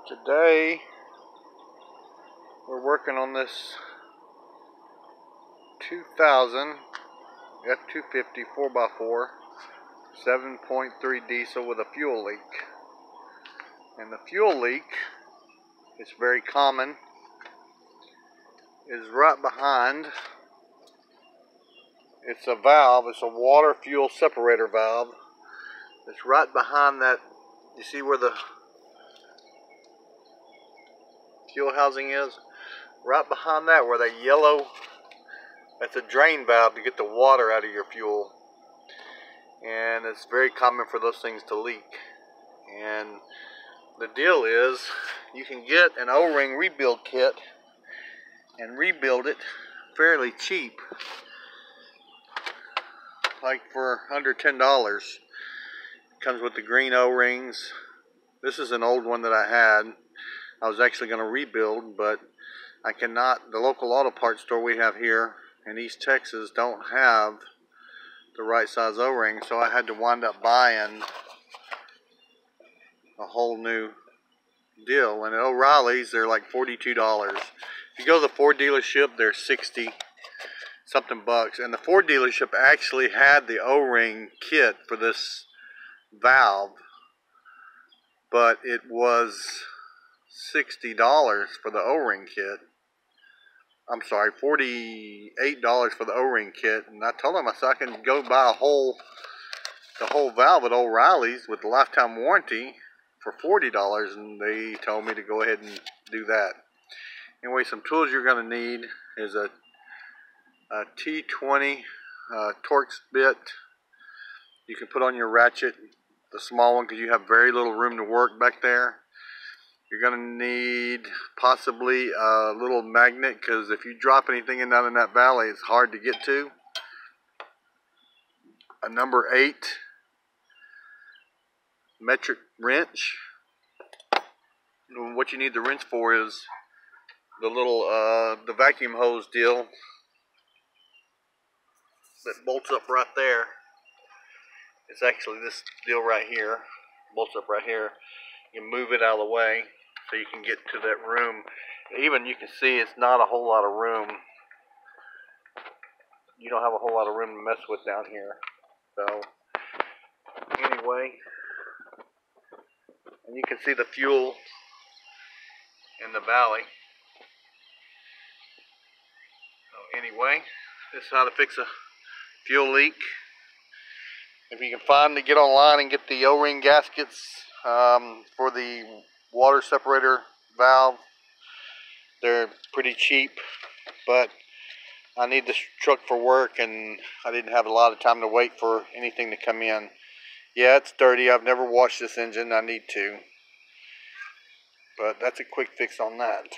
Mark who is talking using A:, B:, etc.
A: Today we're working on this 2000 F250 4x4 7.3 diesel with a fuel leak. And the fuel leak, it's very common, is right behind. It's a valve, it's a water fuel separator valve. It's right behind that. You see where the fuel housing is? Right behind that, where that yellow, that's a drain valve to get the water out of your fuel. And it's very common for those things to leak. And the deal is, you can get an O-ring rebuild kit and rebuild it fairly cheap, like for under $10. Comes with the green O-rings. This is an old one that I had. I was actually going to rebuild, but I cannot. The local auto parts store we have here in East Texas don't have the right size O-ring, so I had to wind up buying a whole new deal. And at O'Reilly's, they're like $42. If you go to the Ford dealership, they're 60 something bucks. And the Ford dealership actually had the O-ring kit for this valve, but it was $60 for the O-ring kit. I'm sorry, $48 for the O-ring kit. And I told them, I said, I can go buy the whole valve at O'Reilly's with the lifetime warranty for $40, and they told me to go ahead and do that. Anyway, some tools you're going to need is a T20 Torx bit. You can put on your ratchet, the small one, because you have very little room to work back there. You're going to need possibly a little magnet, because if you drop anything down in that valley, it's hard to get to. A number 8 metric wrench. What you need the wrench for is the little the vacuum hose deal that bolts up right there. It's actually this deal right here, bolts up right here. You move it out of the way so you can get to that room. Even you can see it's not a whole lot of room. You don't have a whole lot of room to mess with down here. So anyway, and you can see the fuel in the valley. So anyway, this is how to fix a fuel leak. If you can find it, get online and get the O-ring gaskets for the water separator valve. They're pretty cheap, but I need this truck for work, and I didn't have a lot of time to wait for anything to come in. Yeah, it's dirty. I've never washed this engine. I need to. But that's a quick fix on that.